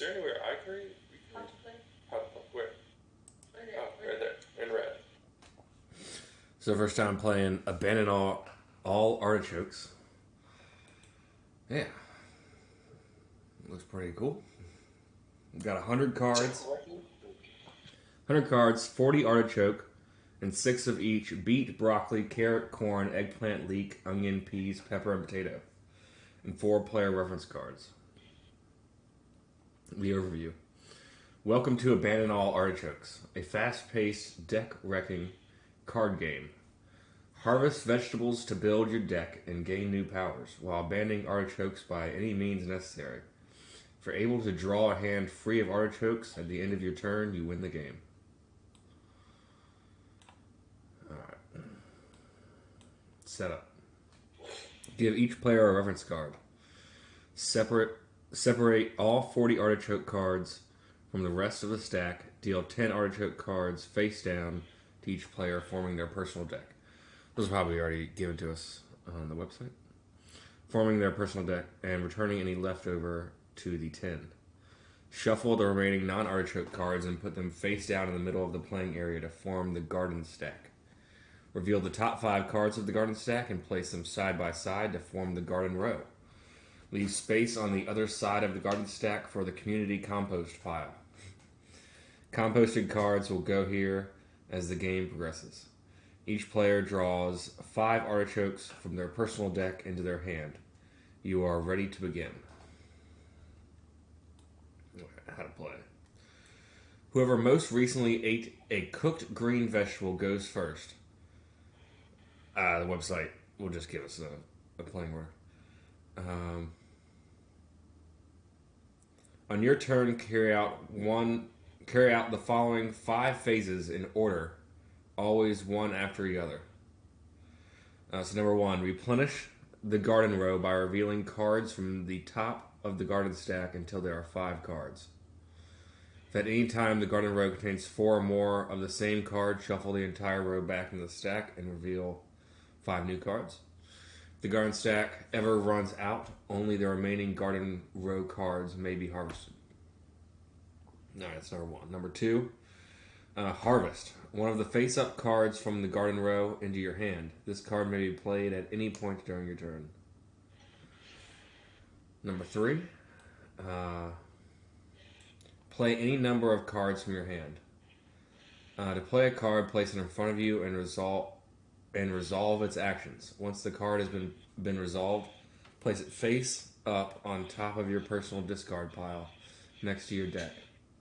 there anywhere I create? How to play? How to play? Where? Right there. Oh, right there. In red. So first time playing Abandon all Artichokes. Yeah. Looks pretty cool. We've got 100 cards. 100 cards, 40 artichoke, and 6 of each beet, broccoli, carrot, corn, eggplant, leek, onion, peas, pepper, and potato. And 4 player reference cards. The overview. Welcome to Abandon All Artichokes, a fast-paced deck-wrecking card game. Harvest vegetables to build your deck and gain new powers, while abandoning artichokes by any means necessary. If you're able to draw a hand free of artichokes at the end of your turn, you win the game. Alright. Setup. Give each player a reference card. Separate all 40 artichoke cards from the rest of the stack. Deal 10 artichoke cards face down to each player, forming their personal deck. Those are probably already given to us on the website. Forming their personal deck and returning any leftover to the 10. Shuffle the remaining non-artichoke cards and put them face down in the middle of the playing area to form the garden stack. Reveal the top 5 cards of the garden stack and place them side by side to form the garden row. Leave space on the other side of the garden stack for the community compost pile. Composted cards will go here as the game progresses. Each player draws 5 artichokes from their personal deck into their hand. You are ready to begin. How to play. Whoever most recently ate a cooked green vegetable goes first. The website will just give us a playing word. On your turn, carry out the following 5 phases in order, always one after the other. So number 1, replenish the garden row by revealing cards from the top of the garden stack until there are 5 cards. If at any time the garden row contains 4 or more of the same card, shuffle the entire row back into the stack and reveal 5 new cards. If the garden stack ever runs out, only the remaining garden row cards may be harvested. Alright, that's number 1. Number 2, harvest one of the face-up cards from the garden row into your hand. This card may be played at any point during your turn. Number 3, play any number of cards from your hand. To play a card, place it in front of you and resolve its actions. Once the card has been resolved, place it face up on top of your personal discard pile next to your deck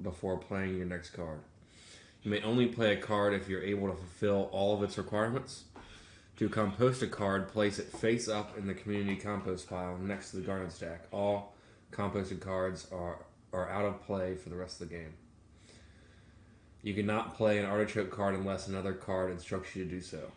before playing your next card. You may only play a card if you're able to fulfill all of its requirements. To compost a card, place it face up in the community compost pile next to the garden stack. All composted cards are out of play for the rest of the game. You cannot play an artichoke card unless another card instructs you to do so.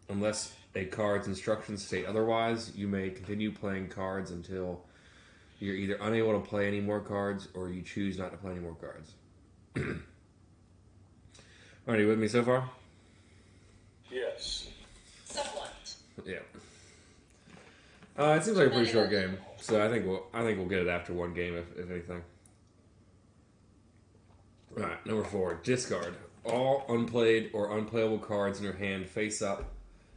Unless a card's instructions state otherwise, you may continue playing cards until you're either unable to play any more cards or you choose not to play any more cards. Are you with me so far? Yes. Somewhat. Yeah. It seems like a pretty short game, so I think we'll get it after one game, if anything. All right, number 4, discard all unplayed or unplayable cards in your hand face up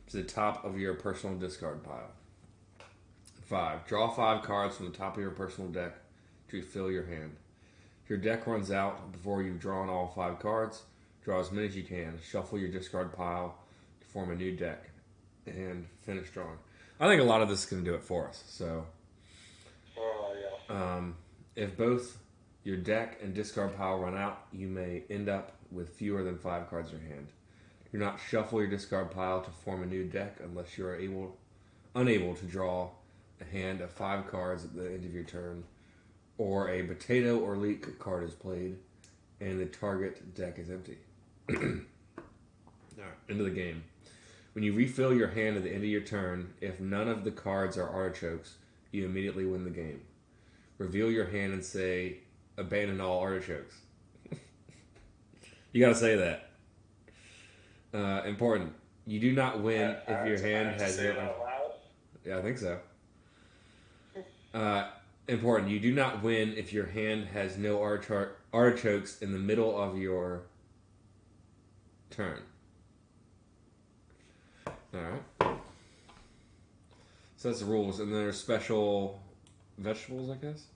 to the top of your personal discard pile. 5, draw 5 cards from the top of your personal deck to refill your hand. If your deck runs out before you've drawn all 5 cards, draw as many as you can. Shuffle your discard pile to form a new deck and finish drawing. I think a lot of this is going to do it for us. So, Yeah. If both your deck and discard pile run out, you may end up with fewer than 5 cards in your hand. Do not shuffle your discard pile to form a new deck unless you are unable to draw a hand of 5 cards at the end of your turn, or a potato or leek card is played and the target deck is empty. Alright, into the game. When you refill your hand at the end of your turn, if none of the cards are artichokes, you immediately win the game. Reveal your hand and say, abandon all artichokes. You gotta say that. Important. You do not win if your hand has no... It out loud? Yeah, I think so. Important. You do not win if your hand has no artichokes in the middle of your turn. Alright. So that's the rules. And then there's special vegetables, I guess?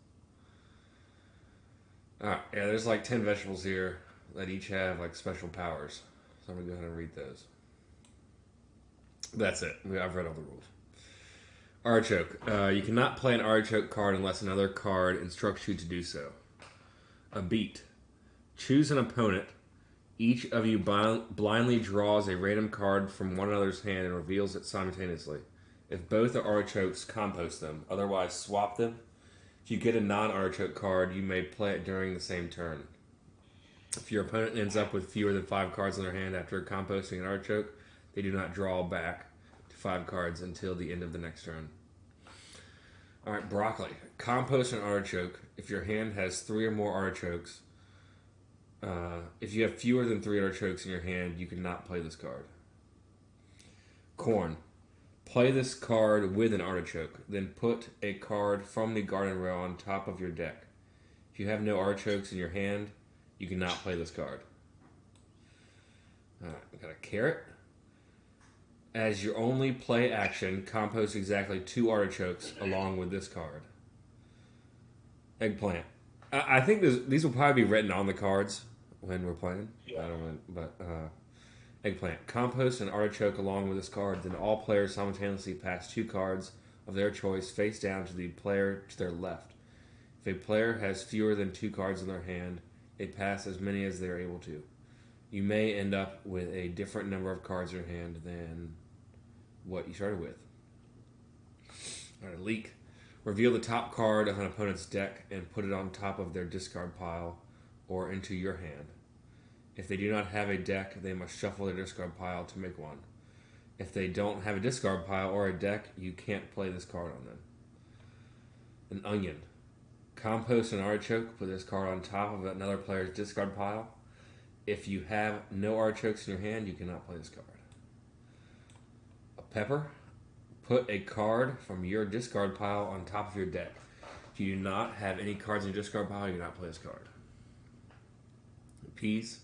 Alright, yeah, there's like 10 vegetables here that each have like special powers. So I'm going to go ahead and read those. That's it. I've read all the rules. Artichoke. You cannot play an artichoke card unless another card instructs you to do so. A beat. Choose an opponent. Each of you blindly draws a random card from one another's hand and reveals it simultaneously. If both are artichokes, compost them. Otherwise, swap them. If you get a non-artichoke card, you may play it during the same turn. If your opponent ends up with fewer than 5 cards in their hand after composting an artichoke, they do not draw back to 5 cards until the end of the next turn. Alright, broccoli. Compost an artichoke. If your hand has 3 or more artichokes, if you have fewer than 3 artichokes in your hand, you cannot play this card. Corn. Play this card with an artichoke. Then put a card from the garden row on top of your deck. If you have no artichokes in your hand, you cannot play this card. Alright, we got a carrot. As your only play action, compost exactly 2 artichokes along with this card. Eggplant. I think these will probably be written on the cards when we're playing. Yeah. I don't know, but eggplant. Compost an artichoke along with this card. Then all players simultaneously pass 2 cards of their choice face down to the player to their left. If a player has fewer than 2 cards in their hand, they pass as many as they are able to. You may end up with a different number of cards in your hand than what you started with. Alright, leak. Reveal the top card of an opponent's deck and put it on top of their discard pile or into your hand. If they do not have a deck, they must shuffle their discard pile to make one. If they don't have a discard pile or a deck, you can't play this card on them. An onion. Compost an artichoke, put this card on top of another player's discard pile. If you have no artichokes in your hand, you cannot play this card. A pepper. Put a card from your discard pile on top of your deck. If you do not have any cards in your discard pile, you cannot play this card. Peas.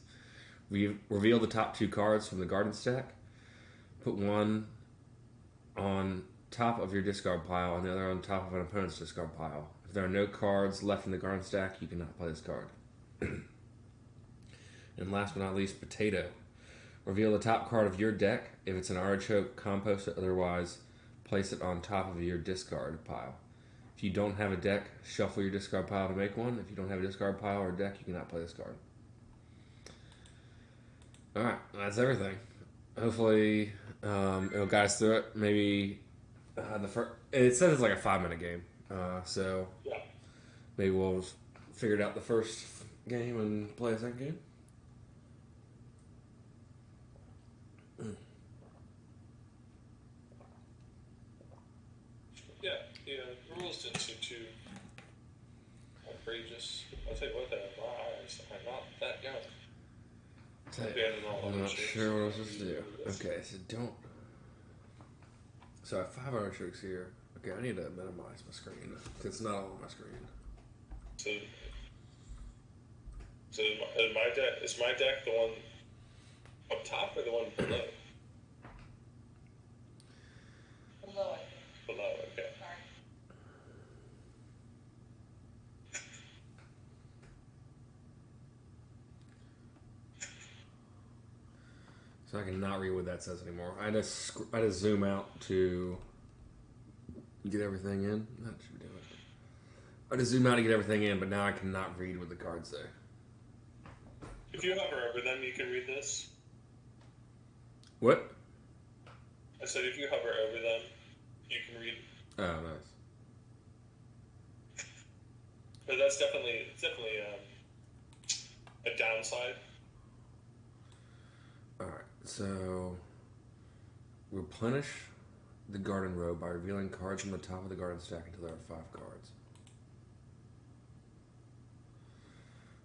Reveal the top 2 cards from the garden stack. Put one on top of your discard pile and the other on top of an opponent's discard pile. If there are no cards left in the garden stack, you cannot play this card. And last but not least, potato. Reveal the top card of your deck. If it's an artichoke, compost it. Otherwise, place it on top of your discard pile. If you don't have a deck, shuffle your discard pile to make one. If you don't have a discard pile or a deck, you cannot play this card. Alright, that's everything. Hopefully, it'll guide us through it. Maybe it says it's like a 5-minute game. So Yeah. maybe we'll figure it out the first game and play a second game. Yeah, the rules didn't seem too outrageous. I'll tell you what, though, my eyes are not that young. Abandon all I'm other not shapes. sure what I was supposed to do. Okay, so don't. So I have 5 artichokes here. Okay, I need to minimize my screen. It's not all on my screen. So is my deck the one up top or the one below? Below it. Below, okay. Sorry. So I cannot read what that says anymore. I just zoom out to get everything in. That should do it. I just zoom out to get everything in, but now I cannot read what the cards say. If you hover over them, you can read this. What? I said if you hover over them, you can read. Oh, nice. But that's definitely a downside. Alright, so replenish the garden row by revealing cards from the top of the garden stack until there are 5 cards.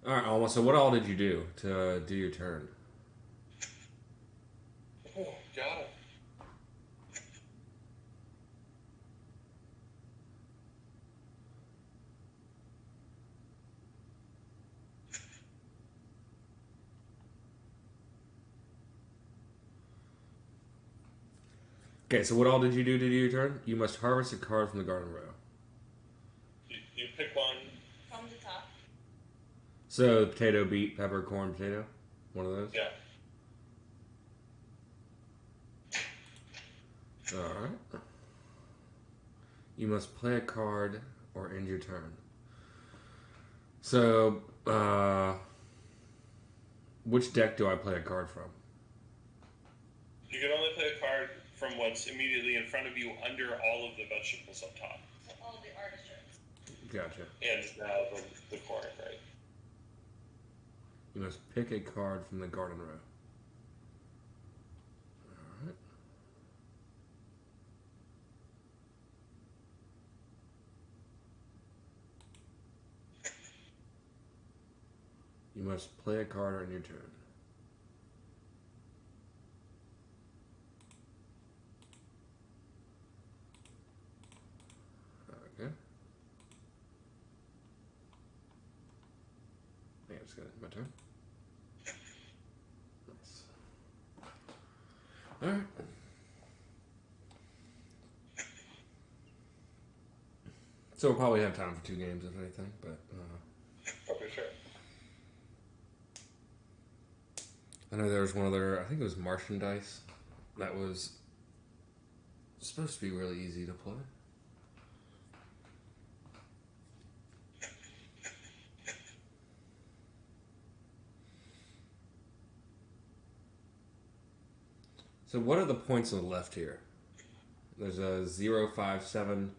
Alright, Alma, so what all did you do to do your turn? Oh, got it. Okay, so what all did you do to do your turn? You must harvest a card from the garden row. You pick one. From the top. So potato, beet, pepper, corn, potato. One of those. Yeah. All right. You must play a card or end your turn. So, which deck do I play a card from? You can only play a card from what's immediately in front of you under all of the vegetables up top. So all the artichokes. Gotcha. And now the corn, right? You must pick a card from the garden row. All right. You must play a card on your turn. Okay. I think I just got my turn. Nice. All right. So we'll probably have time for 2 games, if anything, but Probably sure. I know there was one other, I think it was Martian Dice, that was supposed to be really easy to play. So what are the points on the left here? There's a 057,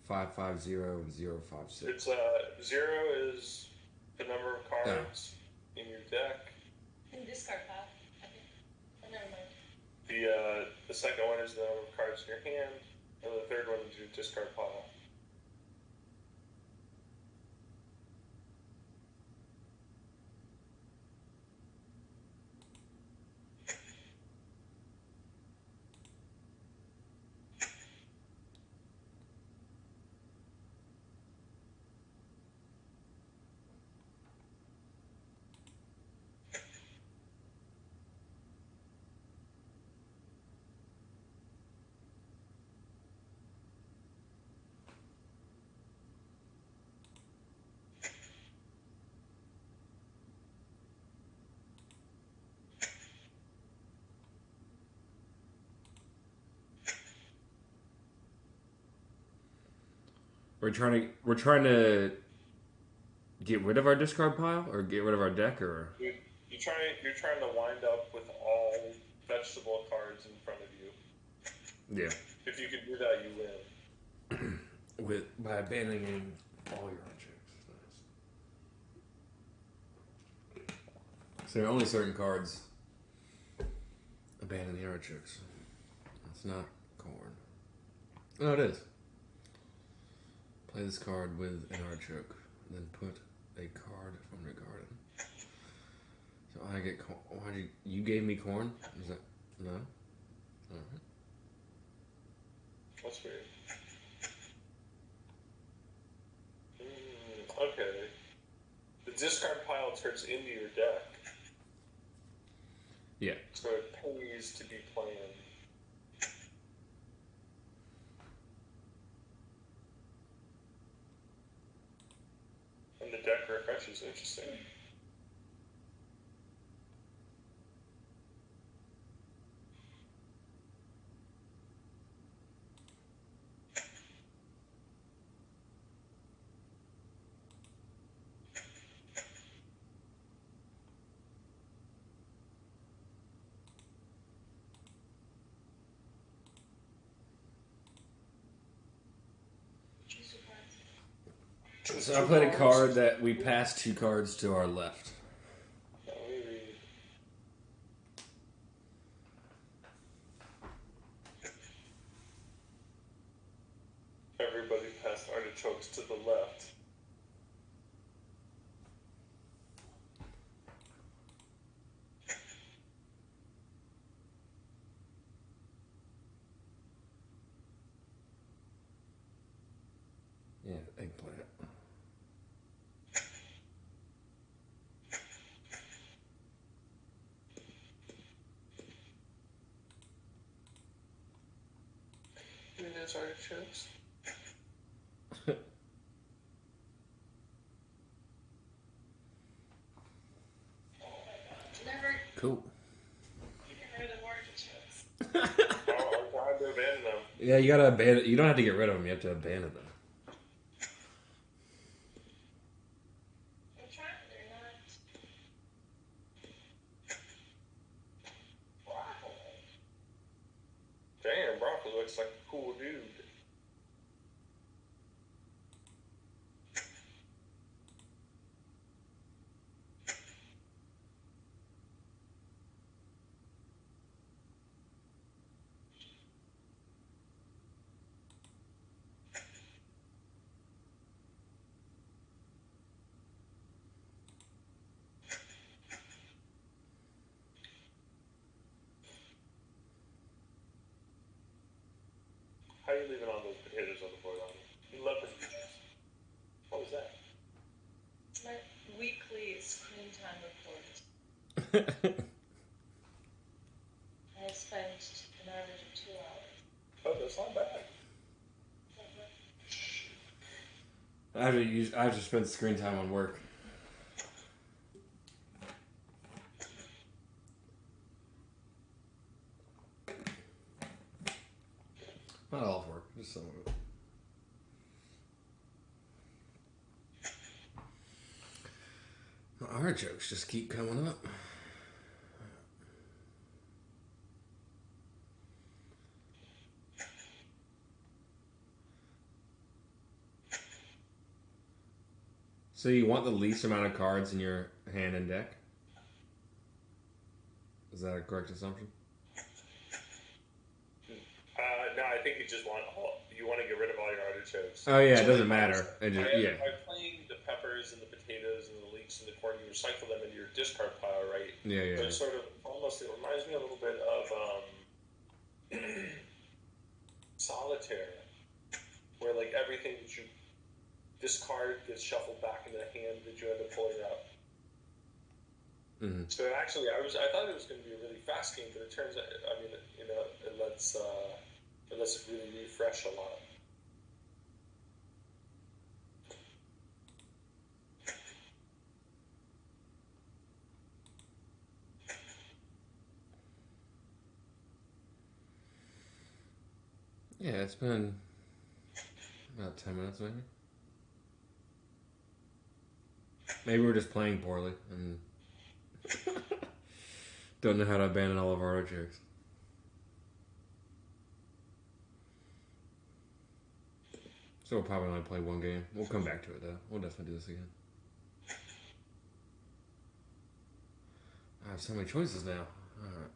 550, and 056. It's 0 is the number of cards in your deck. In discard pile, I think. Oh, never mind. The second one is the number of cards in your hand, and the third one is your discard pile. We're trying to get rid of our discard pile or get rid of our deck, or You're trying to wind up with all vegetable cards in front of you. yeah, If you can do that, you win. by abandoning all your Artichokes. Nice. So there are only certain cards abandon the Artichokes. It's not corn. Oh, it is. Play this card with an artichoke, then put a card from your garden. So I get corn. Why you gave me corn? Is that no? All right. That's weird. Okay. The discard pile turns into your deck, Yeah. so it pays to be planned. And the deck refreshes. Interesting. Choose your cards. So I played a card that we passed 2 cards to our left. Let me read. Everybody passed artichokes to the left. Yeah, eggplant. potatoes, artichokes. Never Cool. get rid of artichokes. I'm trying to abandon them. Yeah, you gotta abandon. You don't have to get rid of them. You have to abandon them. I'm trying, they're not. Broccoli. Damn, broccoli looks like a cool dude. How are you leaving all those potatoes on the board on you? You love potatoes. What was that? It's my weekly screen time report. I have spent an average of 2 hours. Oh, that's not bad. I have to spend screen time on work. Not all of work, just some of it. My artichokes just keep coming up. So you want the least amount of cards in your hand and deck? Is that a correct assumption? No, I think you just want you want to get rid of all your artichokes. Oh yeah, So it doesn't like, matter. It just, yeah. By playing the peppers and the potatoes and the leeks and the corn, you recycle them into your discard pile, right? Yeah, yeah. So it's sort of almost, it reminds me a little bit of solitaire, where like everything that you discard gets shuffled back into the hand that you end up pulling out. Mm-hmm. So actually, I thought it was going to be a really fast game, but it turns out, I mean, you know, it lets it really refresh a lot. Yeah, it's been about 10 minutes maybe. Maybe we're just playing poorly and don't know how to abandon all of our artichokes. So we'll probably only play one game. We'll come back to it though. We'll definitely do this again. I have so many choices now. Alright.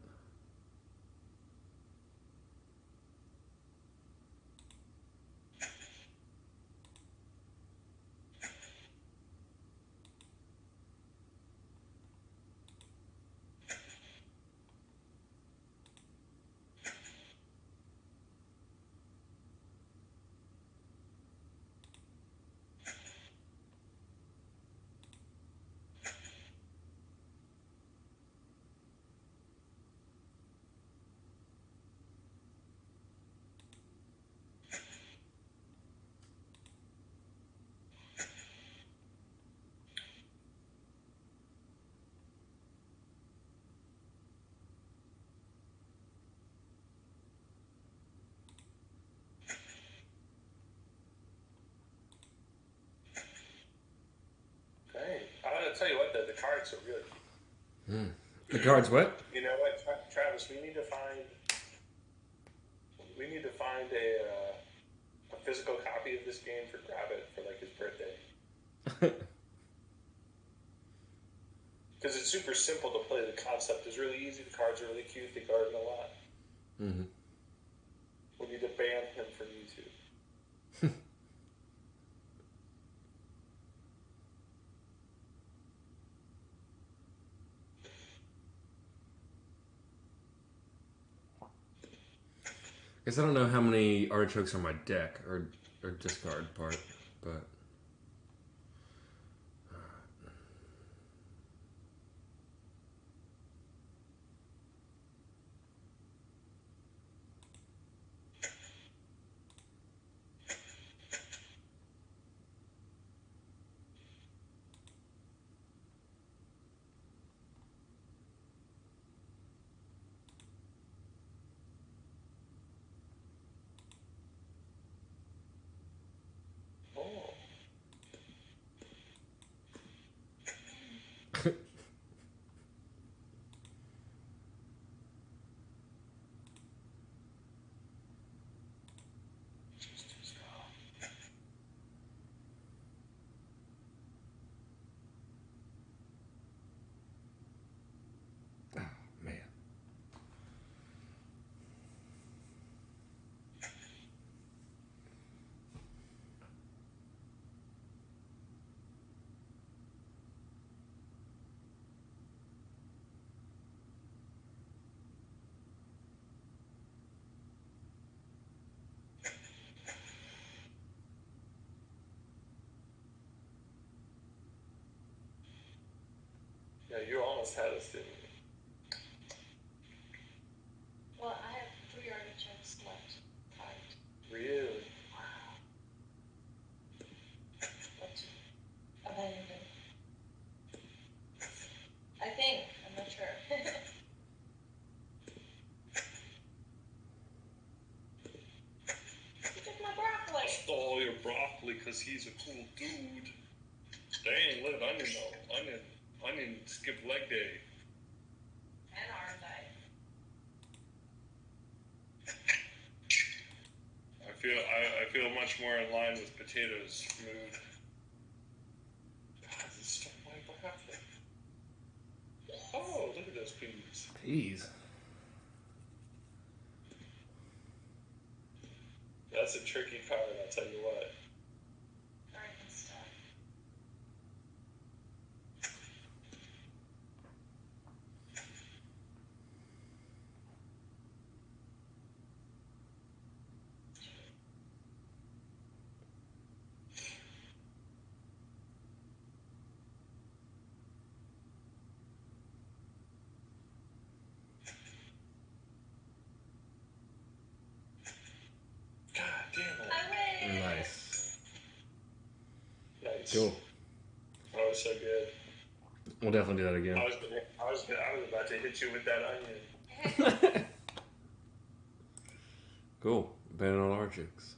Okay. I'll tell you what, the cards are really cute. The cards what? You know what, Travis? We need to find a physical copy of this game for Rabbit for like his birthday. Because it's super simple to play. The concept is really easy. The cards are really cute. They garden a lot. Mm-hmm. We need to ban him from YouTube. Guess I don't know how many artichokes are on my deck or discard part, but Yeah, you almost had us, didn't you? Well, I have 3 artichokes left. Tied. Really? Wow. Let's abandon them. I think. I'm not sure. You took my broccoli. I stole your broccoli because he's a cool dude. Dang, let onion though. Onion skipped leg day. And arm died. I feel much more in line with potatoes mood. God, this stole my broccoli. Oh, look at those peas. Peas. That's a tricky card, I'll tell you what. Alright, good stuff. God damn it. I win! Nice. Nice. Cool. That was so good. We'll definitely do that again. I was about to hit you with that onion. Cool. Betting on Artichokes.